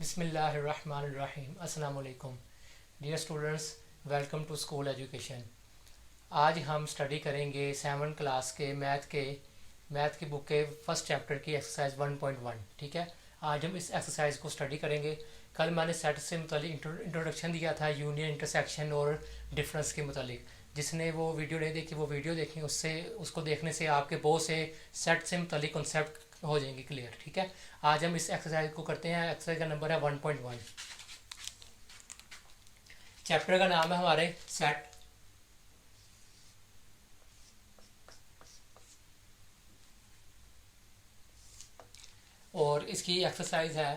बिस्मिल्लाहिर्रहमानिर्रहीम। अस्सलाम वालेकुम dear students, welcome to school education. आज हम स्टडी करेंगे 7 क्लास के मैथ की बुक के फर्स्ट चैप्टर की एक्सरसाइज 1.1। ठीक है, आज हम इस एक्सरसाइज को स्टडी करेंगे। कल मैंने सेट से मुतालिक इंट्रोडक्शन दिया था, यूनियन, इंटरसेक्शन और डिफरेंस के मुतालिक। जिसने वो वीडियो नहीं देखी वो वीडियो देखें, उसको देखने से आपके बहुत से सेट से मुतालिक कॉन्सेप्ट हो जाएंगे क्लियर। ठीक है, आज हम इस एक्सरसाइज को करते हैं। एक्सरसाइज का नंबर है 1.1। चैप्टर का नाम है हमारे सेट। और इसकी एक्सरसाइज है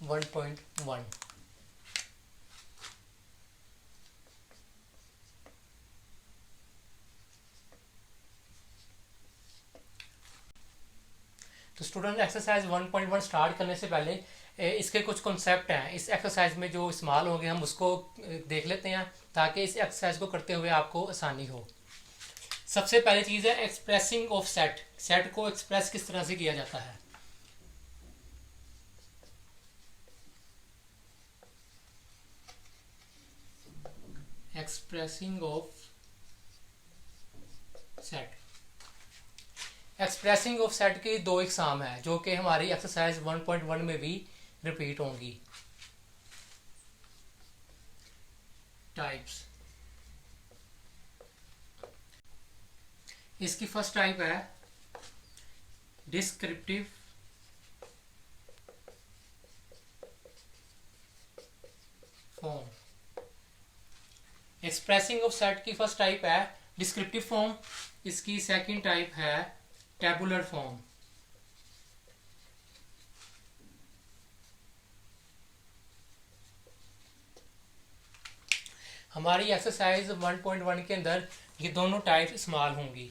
1.1। तो स्टूडेंट, एक्सरसाइज 1.1 स्टार्ट करने से पहले इसके कुछ कॉन्सेप्ट हैं इस एक्सरसाइज में जो इस्तेमाल होंगे, हम उसको देख लेते हैं ताकि इस एक्सरसाइज को करते हुए आपको आसानी हो। सबसे पहली चीज़ है एक्सप्रेसिंग ऑफ सेट। सेट को एक्सप्रेस किस तरह से किया जाता है। Expressing of set. Expressing of set की दो एग्जाम है जो कि हमारी एक्सरसाइज 1.1 में भी रिपीट होंगी। टाइप्स। इसकी फर्स्ट टाइप है descriptive form. Expressing of set की फर्स्ट टाइप है डिस्क्रिप्टिव फॉर्म। इसकी सेकंड टाइप है टेबुलर फॉर्म। हमारी एक्सरसाइज 1.1 के अंदर ये दोनों टाइप्स इस्तेमाल होंगी।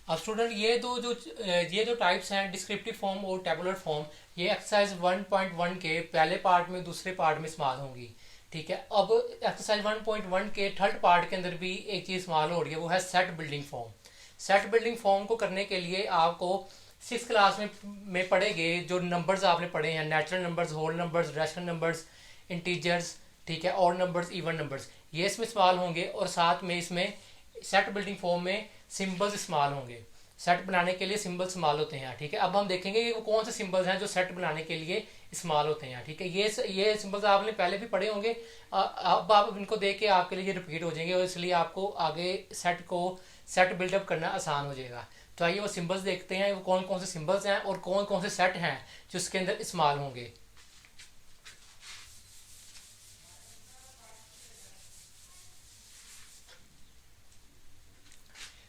अब स्टूडेंट, ये जो टाइप्स हैं डिस्क्रिप्टिव फॉर्म और टेबुलर फॉर्म, ये एक्सरसाइज 1.1 के पहले पार्ट में दूसरे पार्ट में इस्तेमाल होंगी। ठीक है, अब एक्सरसाइज 1.1 के थर्ड पार्ट के अंदर भी एक चीज़ इस्तेमाल हो रही है, वो है set building form. Set building form को करने के लिए आपको 6th क्लास में पढ़ेंगे जो नंबर्स आपने पढ़े हैं, natural numbers, whole numbers, rational numbers, integers, ठीक है, और नंबर्स, इवन नंबर्स, ये इसमें इस्तेमाल होंगे। और साथ में इसमें सेट बिल्डिंग फॉर्म में सिंबल्स इस्तेमाल होंगे। सेट बनाने के लिए सिंबल इस्तेमाल होते हैं। ठीक है, अब हम देखेंगे कि वो कौन से सिंबल्स हैं जो सेट बनाने के लिए इस्तेमाल होते हैं। ठीक है, ये सिंबल्स आपने पहले भी पढ़े होंगे, अब आप इनको देख के आपके लिए ये रिपीट हो जाएंगे और इसलिए आपको आगे सेट बिल्डअप करना आसान हो जाएगा। तो आइए वो सिंबल्स देखते हैं, वो कौन कौन से सिंबल्स हैं और कौन कौन से सेट हैं जो इसके अंदर इस्तेमाल होंगे।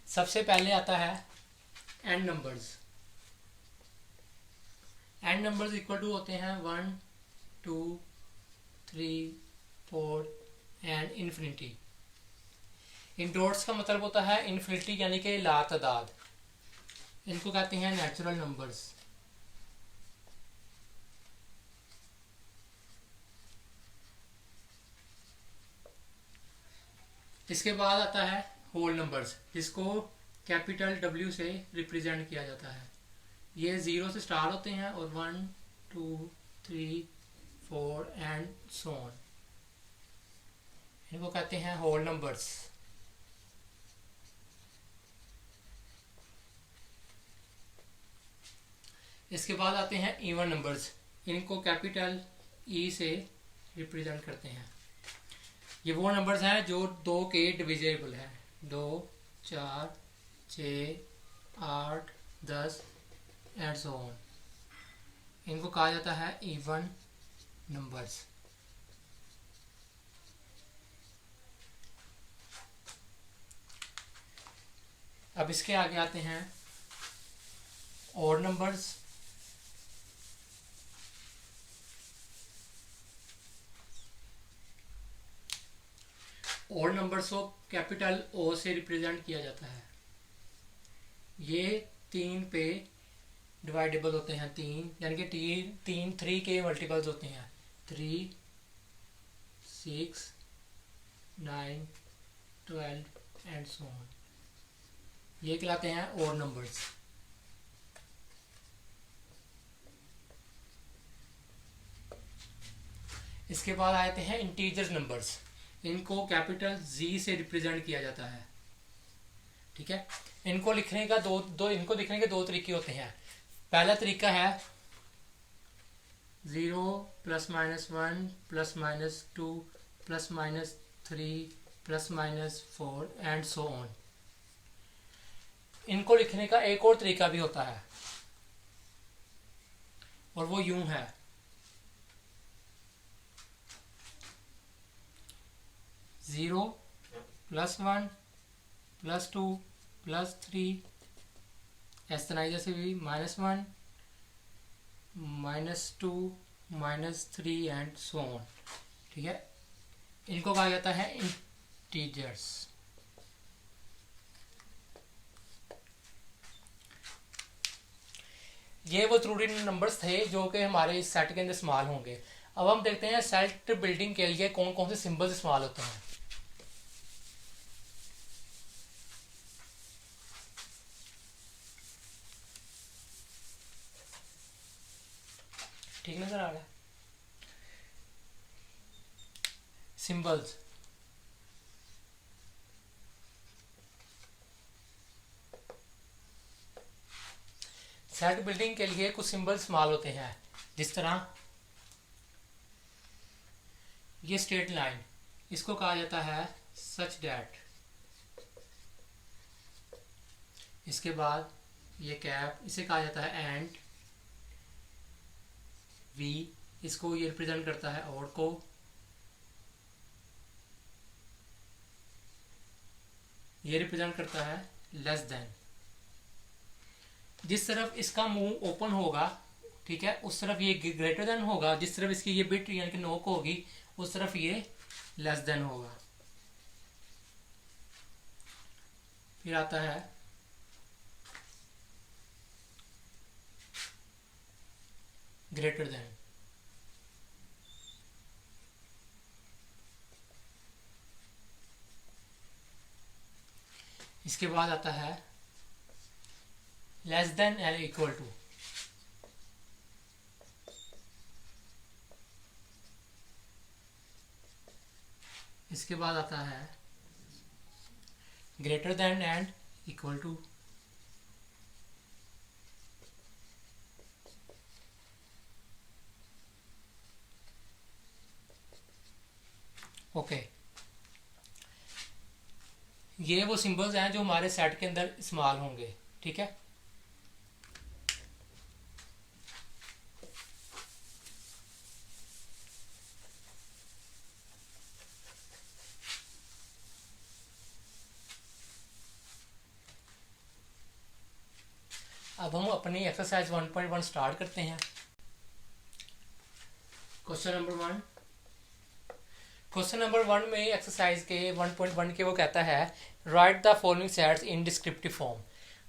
सबसे पहले आता है N numbers. N numbers equal to होते हैं 1, 2, 3, 4 एंड इन्फिनिटी। इन डॉट्स का मतलब होता है इन्फिनिटी यानी कि लातादाद। इनको कहते हैं नेचुरल नंबर्स। इसके बाद आता है होल नंबर्स, जिसको कैपिटल W से रिप्रेजेंट किया जाता है। ये 0 से स्टार्ट होते हैं और 1, 2, 3, 4 एंड सो ऑन। इनको कहते हैं होल नंबर्स। इसके बाद आते हैं इवन नंबर्स। इनको कैपिटल E से रिप्रेजेंट करते हैं। ये वो नंबर्स हैं जो 2 के डिविजिबल हैं। 2, 4, 6, 8, 10 एंड सो ऑन। इनको कहा जाता है इवन नंबर्स। अब इसके आगे आते हैं ऑड नंबर्स। ऑड नंबर्स को कैपिटल O से रिप्रेजेंट किया जाता है। ये 3 पे डिवाइडेबल होते हैं। 3 यानी कि 3 के मल्टीपल्स होते हैं। 3, 6, 9, 12 एंड सो ऑन। ये कहलाते हैं ऑड नंबर्स। इसके बाद आते हैं इंटीजर नंबर्स। इनको कैपिटल जी से रिप्रेजेंट किया जाता है, ठीक है। इनको लिखने का इनको लिखने के दो तरीके होते हैं। पहला तरीका है 0 +-1 +-2 +-3 +-4 एंड सो ऑन। इनको लिखने का एक और तरीका भी होता है और वो यूं है 0 +-1 +-2 +-3 इस तरह से भी -1 -2 -3 एंड सो ऑन, ठीक है। इनको कहा जाता है इंटीजर्स। ये वो जरूरी नंबर्स थे जो कि हमारे इस सेट के अंदर इस्तेमाल होंगे। अब हम देखते हैं सेट बिल्डिंग के लिए कौन कौन से सिंबल्स इस्तेमाल होते हैं। ठीक नजर आ रहा है सिंबल्स। सेट बिल्डिंग के लिए कुछ सिंबल इस्तेमाल होते हैं, जिस तरह ये स्ट्रेट लाइन, इसको कहा जाता है सच डैट। इसके बाद ये कैप, इसे कहा जाता है एंड। वी, इसको ये रिप्रेजेंट करता है और को। ये रिप्रेजेंट करता है लेस देन। जिस तरफ इसका मुंह ओपन होगा, ठीक है, उस तरफ ये ग्रेटर देन होगा। जिस तरफ इसकी ये बिट यानी कि नोक होगी, उस तरफ ये लेस देन होगा। फिर आता है ग्रेटर देन। इसके बाद आता है less than and equal to. इसके बाद आता है greater than and equal to. Okay, ये वो सिंबल्स हैं जो हमारे सेट के अंदर इस्तेमाल होंगे, ठीक है। अब हम अपनी एक्सरसाइज 1.1 स्टार्ट करते हैं। Question number 1। क्वेश्चन नंबर 1 में एक्सरसाइज के 1.1 के वो कहता है right the following sets in descriptive form.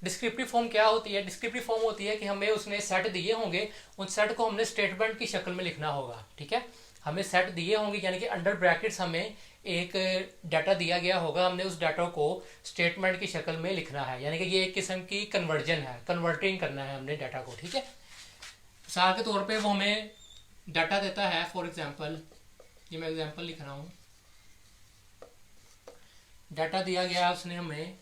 Descriptive form क्या होती है? डिस्क्रिप्टिव फॉर्म होती है कि हमें उसने सेट दिए होंगे, उन सेट को हमने स्टेटमेंट की शक्ल में लिखना होगा, ठीक है। हमें सेट दिए होंगे यानी कि अंडर ब्रैकेट्स हमें एक डाटा दिया गया होगा, हमने उस डाटा को स्टेटमेंट की शक्ल में लिखना है, यानी कि ये एक किस्म की कन्वर्जन है, कन्वर्टिंग करना है हमने डाटा को, ठीक है। मिसाल के तौर पे वो हमें डाटा देता है, फॉर एग्जांपल ये मैं एग्जांपल लिख रहा हूँ। डाटा दिया गया उसने हमें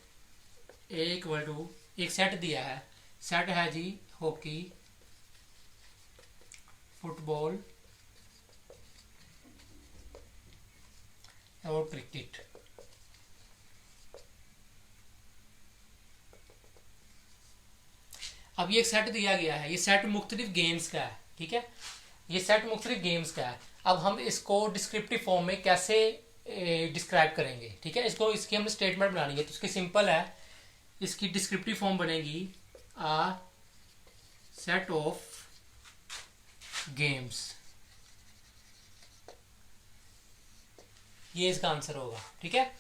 एक सेट दिया है। सेट है जी हॉकी, फुटबॉल और क्रिकेट। अब ये एक सेट दिया गया है, ये सेट मुख्तलिफ गेम्स का है, ठीक है। ये सेट मुख्तलिफ गेम्स का है। अब हम इसको डिस्क्रिप्टिव फॉर्म में कैसे डिस्क्राइब करेंगे, ठीक है। इसकी हमने स्टेटमेंट बनानी है, तो इसकी सिंपल है। इसकी डिस्क्रिप्टिव फॉर्म बनेगी आ सेट ऑफ गेम्स। ये इसका आंसर होगा, ठीक है।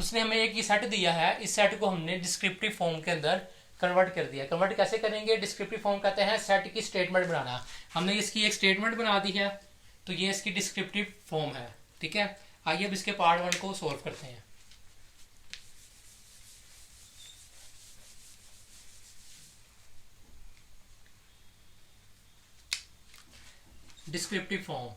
उसने हमें एक ये सेट दिया है, इस सेट को हमने डिस्क्रिप्टिव फॉर्म के अंदर कन्वर्ट कर दिया। कन्वर्ट कैसे करेंगे? डिस्क्रिप्टिव फॉर्म कहते हैं सेट की स्टेटमेंट बनाना। हमने इसकी एक स्टेटमेंट बना दी है, तो ये इसकी डिस्क्रिप्टिव फॉर्म है, ठीक है। आइए अब इसके पार्ट 1 को सॉल्व करते हैं। डिस्क्रिप्टिव फॉर्म,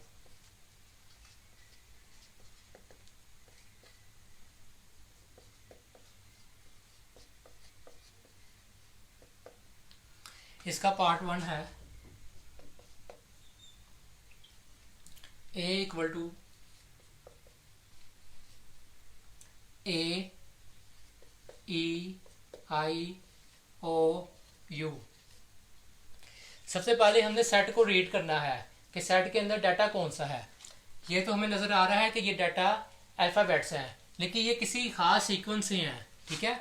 इसका पार्ट वन है A equal to A E I O U. सबसे पहले हमने सेट को रीड करना है कि सेट के अंदर डाटा कौन सा है। ये तो हमें नजर आ रहा है कि ये डाटा अल्फ़ाबेट्स हैं, लेकिन ये किसी खास सीक्वेंस से हैं, ठीक है,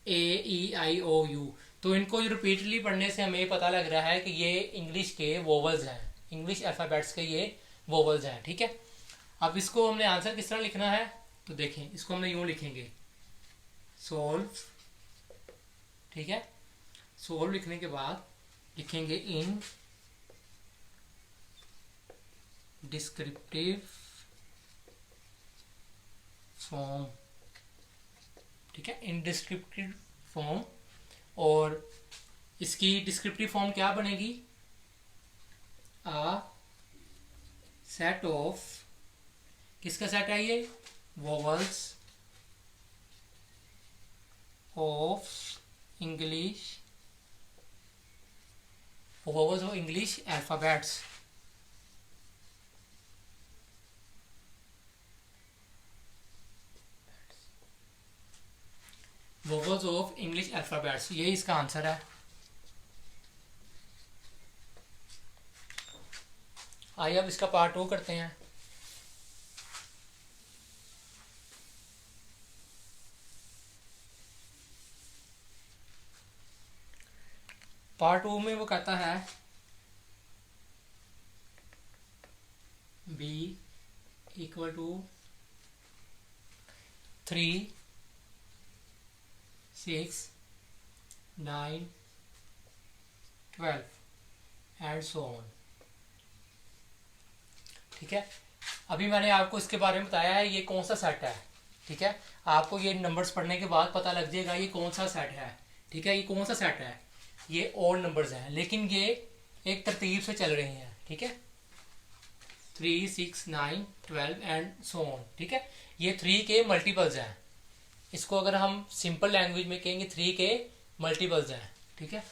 ए ई आई ओ यू। तो इनको रिपीटली पढ़ने से हमें पता लग रहा है कि ये इंग्लिश के वोवल्स हैं, इंग्लिश अल्फ़ाबेट्स के ये वोवल्स हैं, ठीक है। अब इसको हमने आंसर किस तरह लिखना है, तो देखें, इसको हमने यूँ लिखेंगे, सोल्व, ठीक है। सोल्व लिखने के बाद लिखेंगे इन डिस्क्रिप्टिव फॉर्म, ठीक है, इन डिस्क्रिप्टिव फॉर्म। और इसकी डिस्क्रिप्टिव फॉर्म क्या बनेगी, आ सेट ऑफ, किसका सेट है ये, vowels of English, vowels of English alphabets, vowels of English alphabets, ये इसका आंसर है। आइए अब इसका पार्ट 2 करते हैं। पार्ट 2 में वो कहता है B equal to 3 6 9 12 and so on, ठीक है। अभी मैंने आपको इसके बारे में बताया है ये कौन सा सेट है, ठीक है। आपको ये नंबर्स पढ़ने के बाद पता लग जाएगा ये कौन सा सेट है, ठीक है। ये कौन सा सेट है, ये ऑड नंबर्स हैं, लेकिन ये एक तरतीब से चल रहे हैं, ठीक है, 3 6 9 12 एंड सो ऑन, ठीक है। ये 3 के मल्टीपल्स हैं, इसको अगर हम सिंपल लैंग्वेज में कहेंगे 3 के मल्टीपल्स हैं, ठीक है।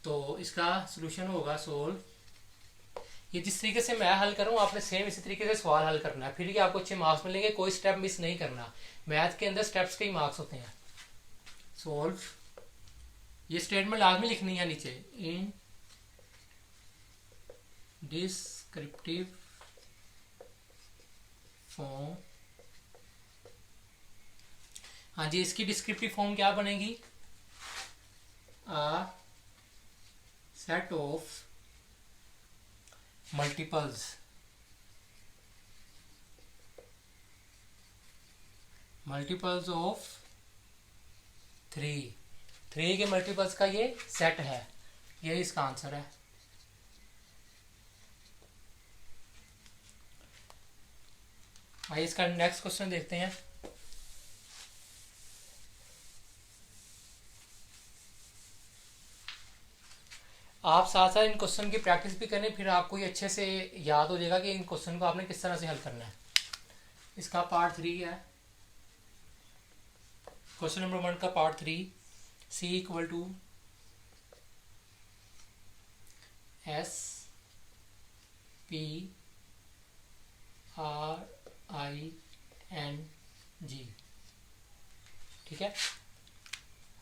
तो इसका सोल्यूशन होगा सोल्व, ये जिस तरीके से मैं हल कर रहा हूँ आपने सेम इसी तरीके से सवाल हल करना है, फिर ये आपको अच्छे मार्क्स मिलेंगे, कोई स्टेप मिस नहीं करना। मैथ के अंदर स्टेप्स के ही मार्क्स होते हैं। सोल्व, ये स्टेटमेंट लाजमी लिखनी है नीचे, इन डिस्क्रिप्टिव फॉर्म। हाँ जी, इसकी डिस्क्रिप्टिव फॉर्म क्या बनेगी, आ सेट ऑफ मल्टीपल्स ऑफ 3 के मल्टीपल्स का ये सेट है, ये इसका आंसर है। आइए इसका नेक्स्ट क्वेश्चन देखते हैं। आप साथ साथ इन क्वेश्चन की प्रैक्टिस भी करें, फिर आपको ये अच्छे से याद हो जाएगा कि इन क्वेश्चन को आपने किस तरह से हल करना है। इसका पार्ट 3 है, क्वेश्चन नंबर 1 का part 3, C equal to S P R I N G, ठीक है।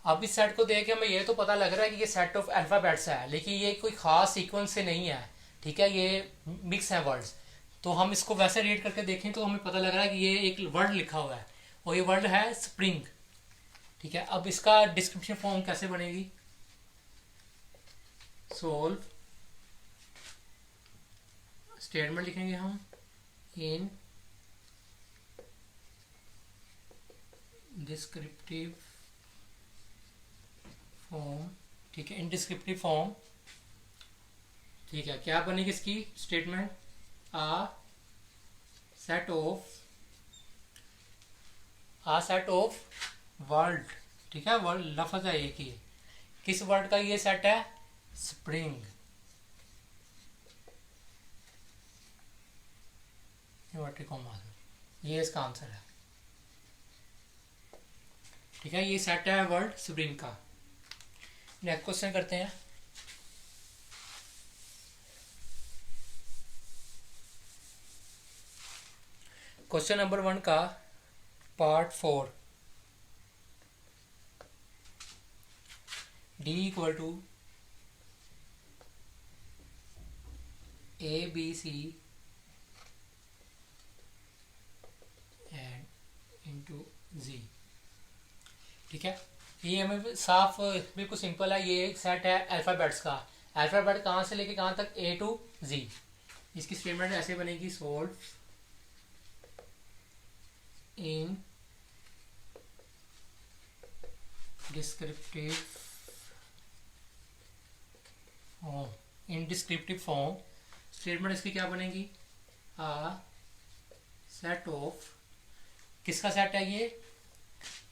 अब इस सेट को देख के हमें ये तो पता लग रहा है कि ये सेट ऑफ अल्फाबेट्स है, लेकिन ये कोई खास सीक्वेंस से नहीं है, ठीक है, ये मिक्स है वर्ड्स। तो हम इसको वैसे रीड करके देखें तो हमें पता लग रहा है कि ये एक वर्ड लिखा हुआ है और ये वर्ड है स्प्रिंग, ठीक है। अब इसका डिस्क्रिप्शन फॉर्म कैसे बनेगी, सोल्व, स्टेटमेंट लिखेंगे हम, इन डिस्क्रिप्टिव फॉर्म, ठीक है, इन डिस्क्रिप्टिव फॉर्म, ठीक है। क्या बनेगी इसकी statement, a set of word, ठीक है, वर्ड लफ्ज है एक ही, किस वर्ड का ये सेट है, स्प्रिंग, ये इसका आंसर है, ठीक है। ये सेट है वर्ड स्प्रिंग का। नेक्स्ट क्वेश्चन करते हैं। क्वेश्चन नंबर 1 का part 4, D equal to A B C and into G. ठीक है, ये हमें साफ बिल्कुल सिंपल है। ये एक सेट है अल्फ़ाबेट्स का। अल्फ़ाबेट कहाँ से लेके कहाँ तक, ए टू जी। इसकी स्टेटमेंट ऐसे बनेगी, सोल्व इन डिस्क्रिप्टिव फॉर्म। इन डिस्क्रिप्टिव फॉर्म स्टेटमेंट इसकी क्या बनेगी, आ सेट ऑफ, किसका सेट है ये,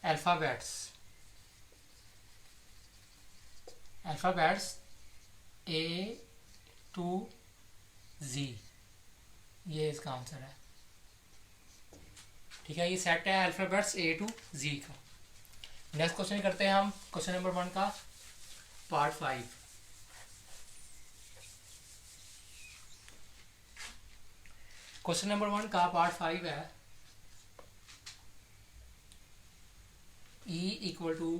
अल्फ़ाबेट्स। अल्फ़ाबेट्स ए टू जी, ये इसका आंसर है। ठीक है, ये सेट है अल्फ़ाबेट्स ए टू जी का। नेक्स्ट क्वेश्चन करते हैं हम, क्वेश्चन नंबर 1 का पार्ट 5। क्वेश्चन नंबर 1 का पार्ट 5 है, E इक्वल टू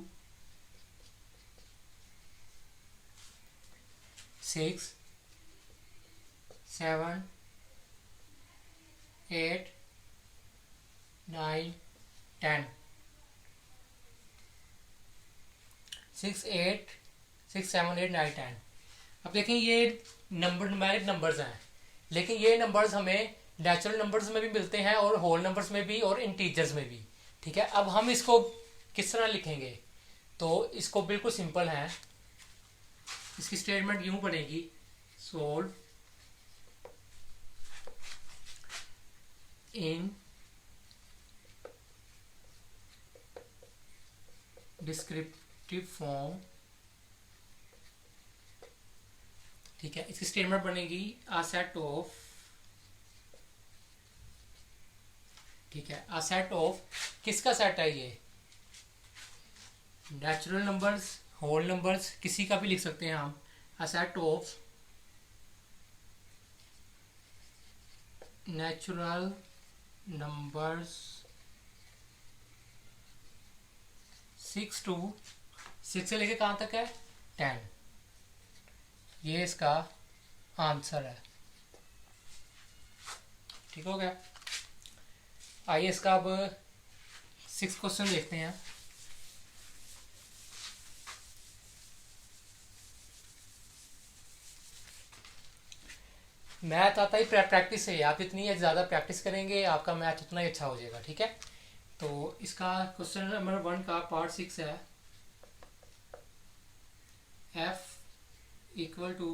6 7 8 9 10। 6 8 6 7 8 9 10। अब देखें, ये न्यूमेरिक नंबर्स हैं, लेकिन ये नंबर्स हमें नेचुरल नंबर्स में भी मिलते हैं और होल नंबर्स में भी और इंटीजर्स में भी। ठीक है, अब हम इसको किस तरह लिखेंगे, तो इसको बिल्कुल सिंपल है। इसकी स्टेटमेंट यूं बनेगी, सोल्व इन डिस्क्रिप्टिव फॉर्म। ठीक है, इसकी स्टेटमेंट बनेगी आ सेट ऑफ, ठीक है, आ सेट ऑफ, किसका सेट है ये, नेचुरल नंबर्स, होल नंबर्स, किसी का भी लिख सकते हैं हम। A set of natural numbers 6 to 6 से लेके कहाँ तक है, 10। ये इसका आंसर है। ठीक हो गया। आइए इसका अब 6 क्वेश्चन देखते हैं। मैथ आता ही प्रैक्टिस से, आप जितनी ज़्यादा प्रैक्टिस करेंगे आपका मैथ उतना ही अच्छा हो जाएगा। ठीक है, तो इसका क्वेश्चन नंबर 1 का पार्ट 6 है, f equal to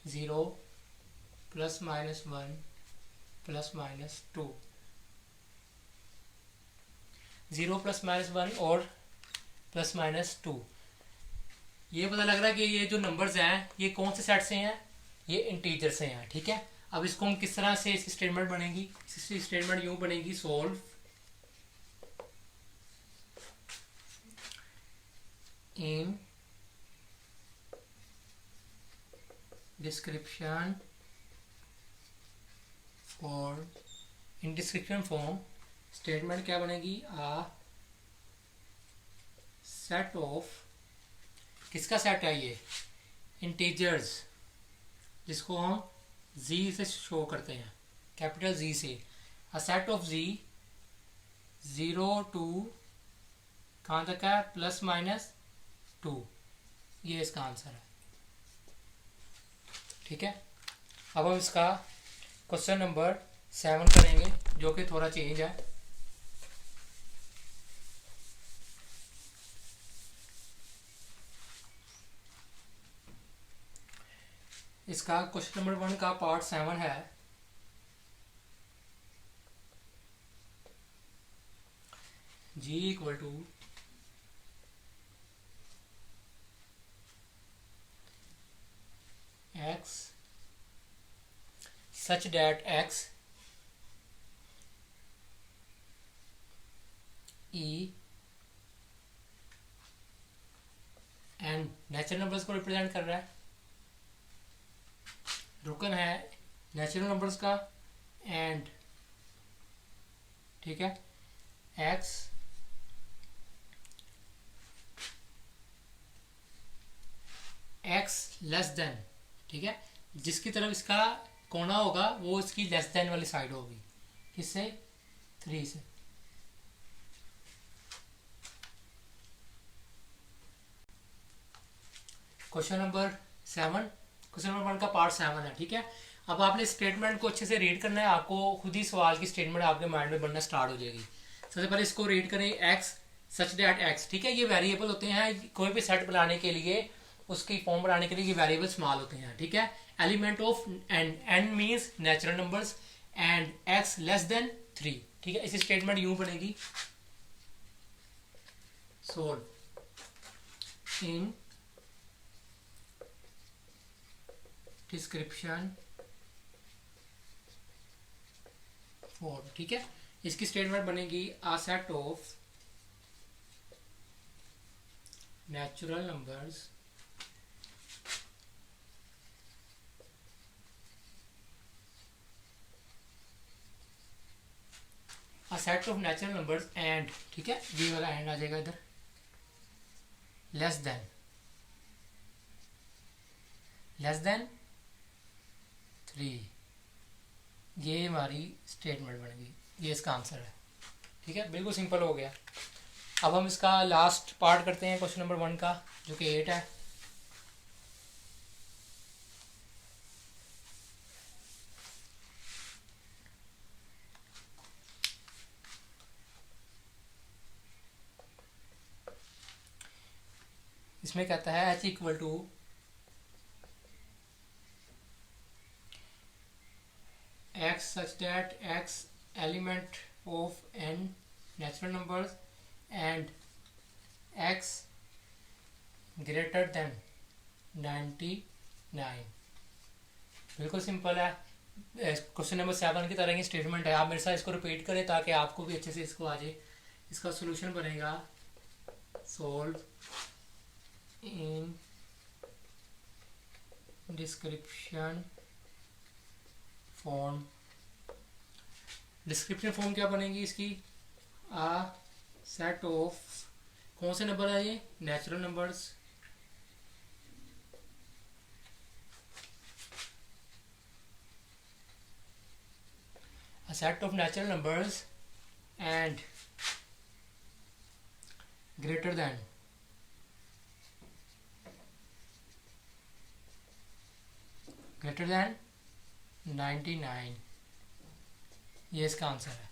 0 plus minus 1 plus minus 2। 0 plus minus 1 और प्लस माइनस 2। ये पता लग रहा है कि ये जो नंबर्स हैं ये कौन से सेट से हैं, ये इंटीजर से हैं। ठीक है, अब इसको हम किस तरह से, इसकी स्टेटमेंट बनेगी, इसकी स्टेटमेंट यूं बनेगी, solve in description for, in description form statement क्या बनेगी, आ सेट ऑफ, किसका सेट है ये, इंटीजर्स, जिसको हम z से शो करते हैं, कैपिटल Z से। A set of z 0 to कहाँ तक है, प्लस माइनस 2। ये इसका आंसर है। ठीक है, अब हम इसका क्वेश्चन नंबर 7 करेंगे, जो कि थोड़ा चेंज है। इसका क्वेश्चन नंबर 1 का पार्ट 7 है, g equal to x such that x e and natural numbers को रिप्रेजेंट कर रहा है, रुकन है नेचुरल नंबर्स का एंड, ठीक है, एक्स लेस देन, ठीक है, जिसकी तरफ इसका कोना होगा वो इसकी लेस देन वाली साइड होगी, किससे, 3 से। क्वेश्चन नंबर 7, क्वेश्चन नंबर 1 का पार्ट 7 है, ठीक है। अब आपने स्टेटमेंट को अच्छे से रीड करना है, आपको खुद ही सवाल की स्टेटमेंट आपके माइंड में बनना स्टार्ट हो जाएगी। सबसे पहले इसको रीड करें, एक्स सच दैट एक्स, ठीक है, ये वेरिएबल होते हैं, कोई भी सेट बनाने के लिए, उसकी फॉर्म बनाने के लिए ये वेरिएबल स्मॉल होते हैं, ठीक है। Element of N, N means natural numbers, and X less than 3, ठीक है। इसी स्टेटमेंट यूं बनेगी, सोल्व इन डिस्क्रिप्शन फॉर्म, ठीक है। इसकी स्टेटमेंट बनेगी, अ set of natural numbers a set of natural numbers and, ठीक है, ये वाला एंड आ जाएगा इधर, लेस देन 3, ये हमारी स्टेटमेंट बन गई, ये इसका आंसर है, ठीक है, बिल्कुल सिंपल हो गया। अब हम इसका लास्ट पार्ट करते हैं क्वेश्चन नंबर 1 का, जो कि 8 है। इसमें कहता है h equal to x such that x element of n natural numbers and x greater than 99। बिल्कुल सिंपल है, क्वेश्चन नंबर 7 की तरह ही स्टेटमेंट है। आप मेरे साथ इसको रिपीट करें ताकि आपको भी अच्छे से इसको आ जाए। इसका सोल्यूशन बनेगा, solve in description form. Description form क्या बनेगी इसकी, आ सेट ऑफ, कौन से नंबर है ये, natural numbers, a set of natural numbers and greater than 99, ये इसका आंसर है।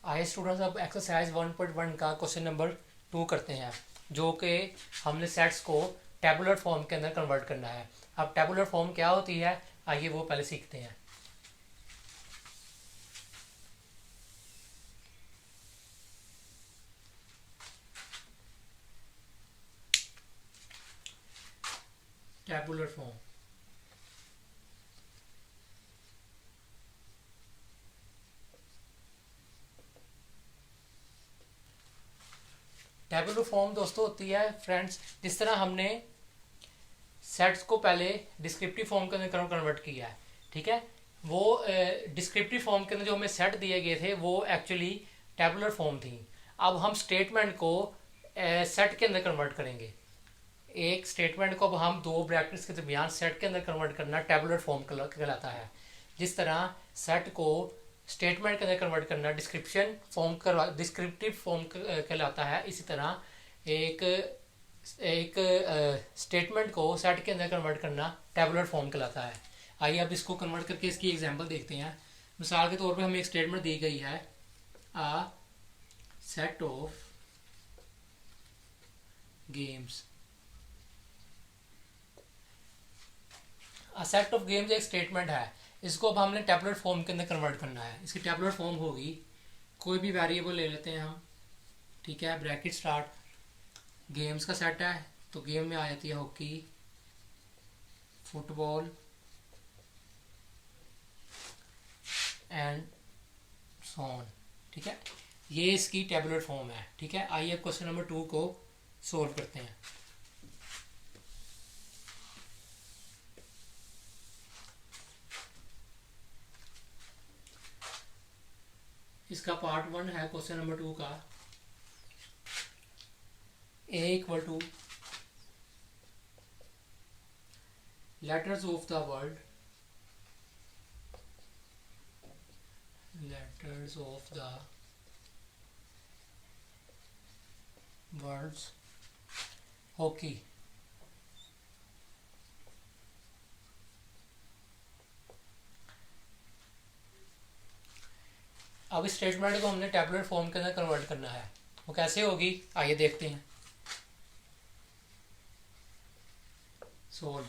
आइए स्टूडेंट्स, अब एक्सरसाइज 1.1 का क्वेश्चन नंबर 2 करते हैं, जो कि हमने सेट्स को टेबुलर फॉर्म के अंदर कन्वर्ट करना है। अब टेबुलर फॉर्म क्या होती है, आइए वो पहले सीखते हैं। टेबुलर फॉर्म, टेबुलर फॉर्म दोस्तों होती है फ्रेंड्स, जिस तरह हमने सेट्स को पहले डिस्क्रिप्टिव फॉर्म के अंदर कन्वर्ट किया है, ठीक है, वो डिस्क्रिप्टिव फॉर्म के अंदर जो हमें सेट दिए गए थे वो एक्चुअली टेबुलर फॉर्म थी। अब हम स्टेटमेंट को सेट के अंदर कन्वर्ट करेंगे। एक स्टेटमेंट को अब हम 2 ब्रैकेट्स के दरमियान सेट के अंदर कन्वर्ट करना टेबुलर फॉर्म कहलाता है। जिस तरह सेट को स्टेटमेंट के अंदर कन्वर्ट करना डिस्क्रिप्टिव फॉर्म कहलाता है, इसी तरह एक स्टेटमेंट को सेट के अंदर कन्वर्ट करना टेबुलर फॉर्म कहलाता है। आइए अब इसको कन्वर्ट करके इसकी एग्जांपल देखते हैं। मिसाल के तौर पे हमें एक स्टेटमेंट दी गई है, a set of games. Set of games एक स्टेटमेंट है, इसको अब हमने टेबुलर फॉर्म के अंदर कन्वर्ट करना है। इसकी टेबुलर फॉर्म होगी, कोई भी वेरिएबल ले लेते हैं हम, ठीक है, ब्रैकेट स्टार्ट, गेम्स का सेट है तो गेम में आ जाती है hockey, football and so on, ठीक है, ये इसकी टेबुलर फॉर्म है, ठीक है। आइए क्वेश्चन नंबर 2 को सोल्व करते हैं। इसका पार्ट 1 है क्वेश्चन नंबर 2 का। A equal to letters of the word, letters of the words hockey. अब इस स्टेटमेंट को हमने टैबुलर फॉर्म के अंदर कन्वर्ट करना है। वो कैसे होगी, आइए देखते हैं। Solve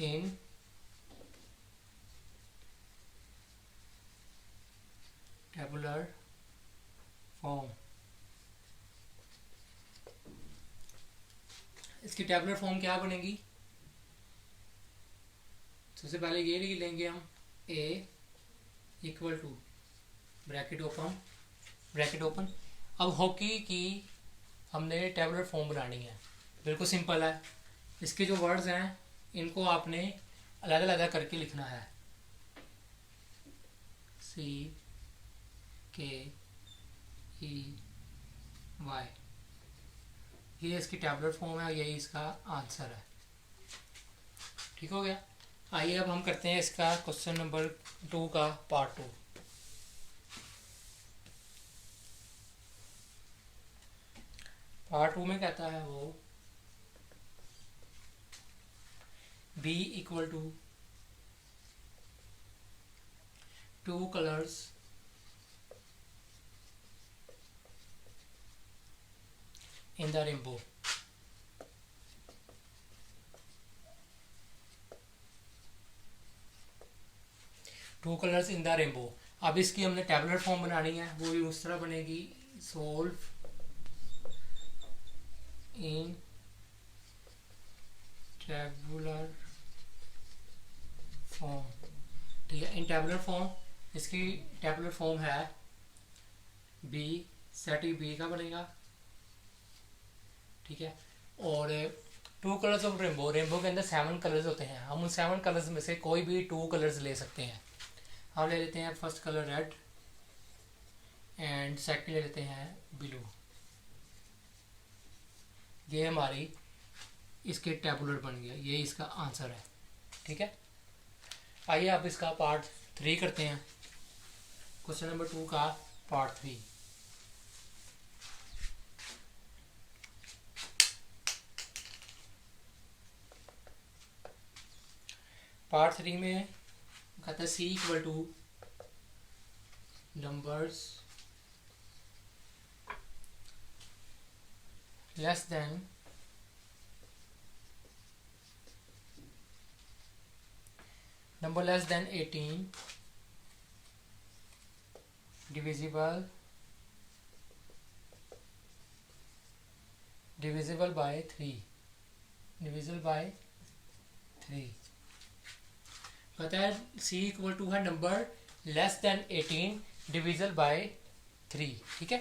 in tabular form. इसकी टैबुलर फॉर्म क्या बनेगी, सबसे पहले ये लिख लेंगे हम A equal to bracket open bracket open. अब हॉकी की हमने टैबुलर फॉर्म बनानी है, बिल्कुल सिंपल है। इसके जो वर्ड्स हैं इनको आपने अलग अलग करके लिखना है। सी के ई वाई, ये इसकी टैबुलर फॉर्म है और यही इसका आंसर है। ठीक हो गया। आइए अब हम करते हैं इसका क्वेश्चन नंबर 2 का पार्ट 2। पार्ट 2 में कहता है वो B equal to 2 colours in the rainbow। 2 colours in the rainbow. अब इसकी हमने टैबुलर फॉर्म बनानी है, वो भी उस तरह बनेगी। Solve in tabular form. ठीक है, इन टैबुलर फॉर्म। इसकी टैबुलर फॉर्म है बी, सेट बी का बनेगा। ठीक है, और 2 कलर्स ऑफ रेनबो, रेनबो के अंदर 7 कलर्स होते हैं। हम उन 7 कलर्स में से कोई भी 2 कलर्स ले सकते हैं। हम ले लेते हैं first colour red and second ले लेते हैं ब्लू। ये हमारी इसके टैबुलर बन गया, ये इसका आंसर है। ठीक है, आइए अब इसका पार्ट 3 करते हैं। क्वेश्चन नंबर 2 का पार्ट 3। पार्ट 3 में कहता है C equal to numbers less than number less than 18 divisible by 3 divisible by 3। कहता है c इक्वल टू है number less than 18 divisible by 3। ठीक है,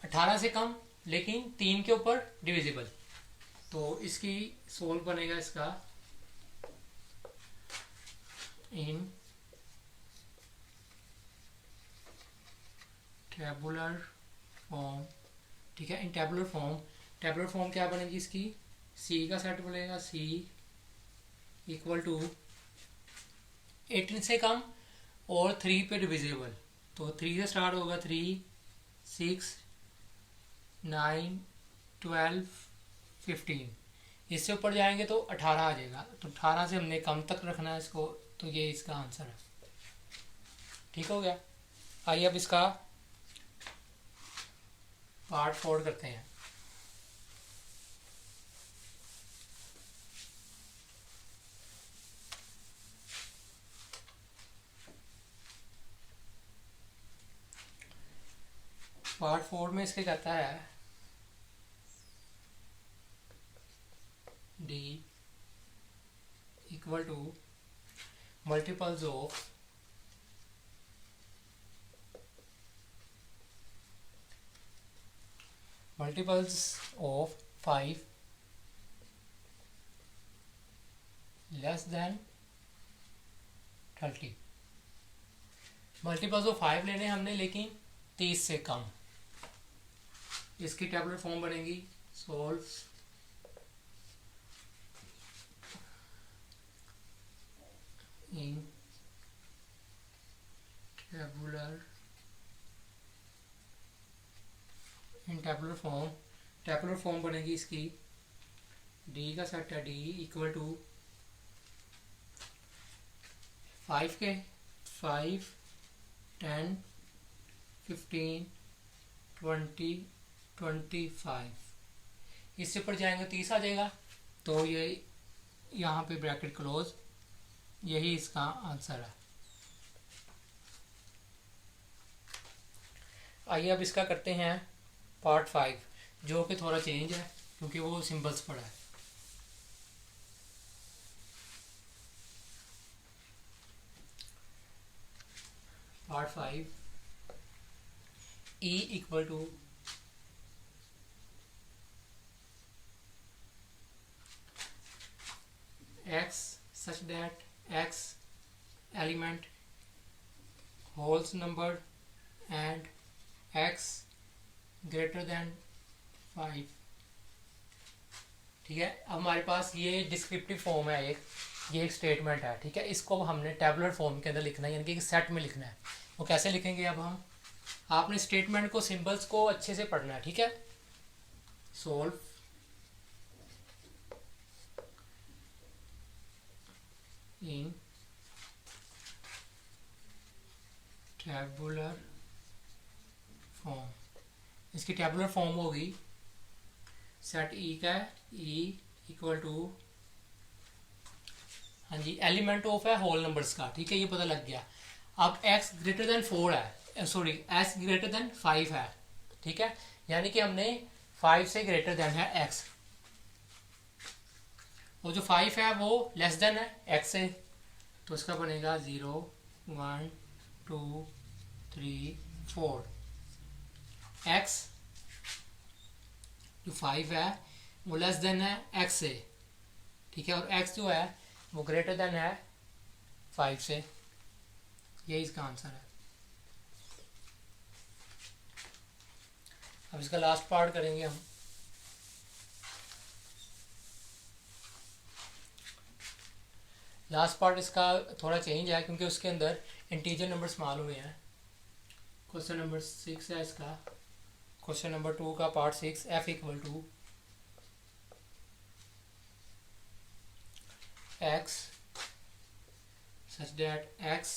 18 से कम लेकिन 3 के ऊपर डिविजिबल। तो इसकी सोल्व बनेगा इसका इन टैबुलर फॉर्म। ठीक है, इन टैबुलर फॉर्म। टैबुलर फॉर्म क्या बनेगी इसकी, सी का सेट बनेगा सी इक्वल टू 18 से कम और 3 पे डिविजिबल। तो 3 से स्टार्ट होगा, 3, 6, 9, 12, 15। इससे ऊपर जाएंगे तो 18 आ जाएगा। तो 18 से हमने कम तक रखना है इसको, तो ये इसका आंसर है। ठीक हो गया। आइए अब इसका पार्ट 4 करते हैं। पार्ट 4 में इसके कहता है D equal to multiples of multiples of 5 less than 30। Multiples of 5 लेने हमने, लेकिन 30 से कम। इसकी टेबुलर फॉर्म बनेगी सोल्व इन टेबुलर फॉर्म बनेगी इसकी, डी का सेट है, डी इक्वल टू 5 के 5 10 15 20 25। इससे ऊपर जाएंगे 30 आ जाएगा, तो ये यहाँ पे ब्रैकेट क्लोज, यही इसका आंसर है। आइए अब इसका करते हैं पार्ट 5, जो कि थोड़ा चेंज है क्योंकि वो सिंबल्स पड़ा है। Part 5, E equal to x such that x element whole number and x greater than 5। ठीक है, अब हमारे पास ये डिस्क्रिप्टिव फॉर्म है, ये एक स्टेटमेंट है। ठीक है, इसको हमने टेबुलर फॉर्म के अंदर लिखना है, यानी कि एक सेट में लिखना है। वो कैसे लिखेंगे अब हम, आपने स्टेटमेंट को, सिंबल्स को अच्छे से पढ़ना है। ठीक है, सोल्व इन टेबुलर फॉर्म। इसकी टेबुलर फॉर्म होगी, सेट ई का है, ई इक्वल टू, हाँ जी, एलिमेंट ऑफ है होल नंबर्स का। ठीक है, ये पता लग गया। अब x ग्रेटर देन 4 है, सॉरी x ग्रेटर देन 5 है। ठीक है, यानी कि हमने 5 से ग्रेटर देन है x, और जो 5 है वो लेस देन है x से, तो इसका बनेगा 0 1 2 3 4। x जो 5 है वो लेस देन है x से। ठीक है, और x जो है वो ग्रेटर देन है 5 से। यही इसका आंसर है। अब इसका लास्ट पार्ट करेंगे हम। लास्ट पार्ट इसका थोड़ा चेंज है क्योंकि उसके अंदर इंटीजर नंबर स्मॉल हुए हैं। क्वेश्चन नंबर 6 है इसका, क्वेश्चन नंबर 2 का part 6, f equal to x such that x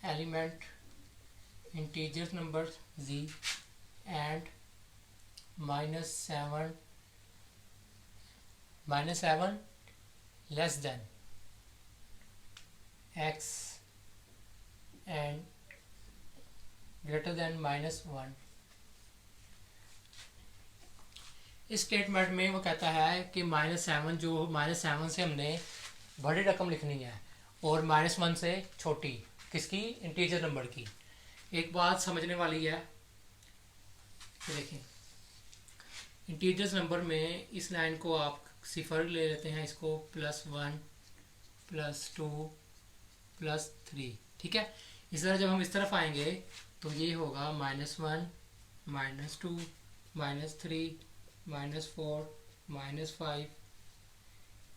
element integers number z and -7 less than x and greater than -1। इस स्टेटमेंट में वो कहता है कि -7, जो -7 से हमने बड़ी रकम लिखनी है और -1 से छोटी, किसकी, इंटीजर नंबर की। एक बात समझने वाली है, देखिए इंटीजर्स नंबर में इस लाइन को आप सिफर ले लेते हैं, इसको +1 +2 +3। ठीक है, इस तरह जब हम इस तरफ आएंगे तो ये होगा -1 -2 -3 -4 -5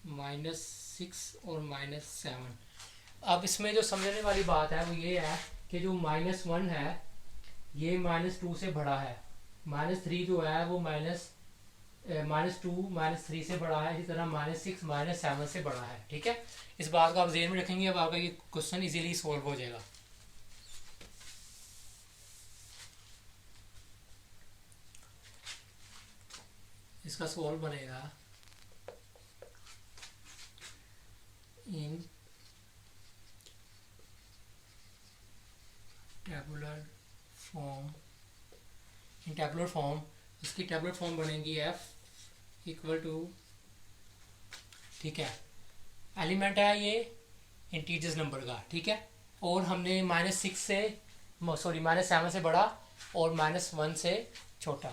-6 और -7। अब इसमें जो समझने वाली बात है वो ये है कि जो -1 है ये -2 से बड़ा है, -3 जो है वो -2 -3 से बड़ा है, इसी तरह -6 -7 से बड़ा है। ठीक है, इस बात को आप ज़हन में रखेंगे, अब आपका ये क्वेश्चन इजीली सॉल्व हो जाएगा। इसका सॉल्व बनेगा इन टेबुलर फॉर्म। इसकी टेबुलर फॉर्म बनेगी f इक्वल टू, ठीक है, एलिमेंट है ये इंटीजर्स नंबर का। ठीक है, और हमने -7 से बड़ा और -1 से छोटा,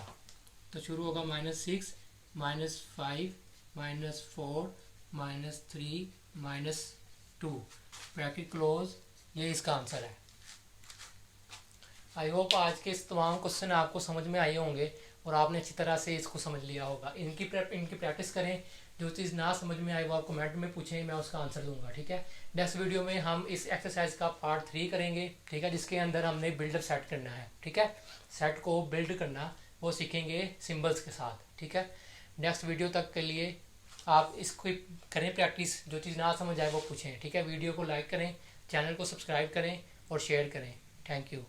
तो शुरू होगा -6 -5 -4 -3 -2 ब्रैकेट क्लोज, ये इसका आंसर है। आई होप आज के इस तमाम क्वेश्चन आपको समझ में आए होंगे और आपने अच्छी तरह से इसको समझ लिया होगा। इनकी प्रैक्टिस करें। जो चीज़ ना समझ में आए वो आप कमेंट में पूछें, मैं उसका आंसर दूंगा। ठीक है, नेक्स्ट वीडियो में हम इस एक्सरसाइज का पार्ट 3 करेंगे। ठीक है, जिसके अंदर हमने बिल्डर सेट करना है। ठीक है, सेट को बिल्ड करना वो सीखेंगे सिंबल्स के साथ। ठीक है, नेक्स्ट वीडियो तक के लिए आप इसको करें प्रैक्टिस। जो चीज़ ना समझ आए वो पूछें। ठीक है, वीडियो को लाइक करें, चैनल को सब्सक्राइब करें और शेयर करें। Thank you.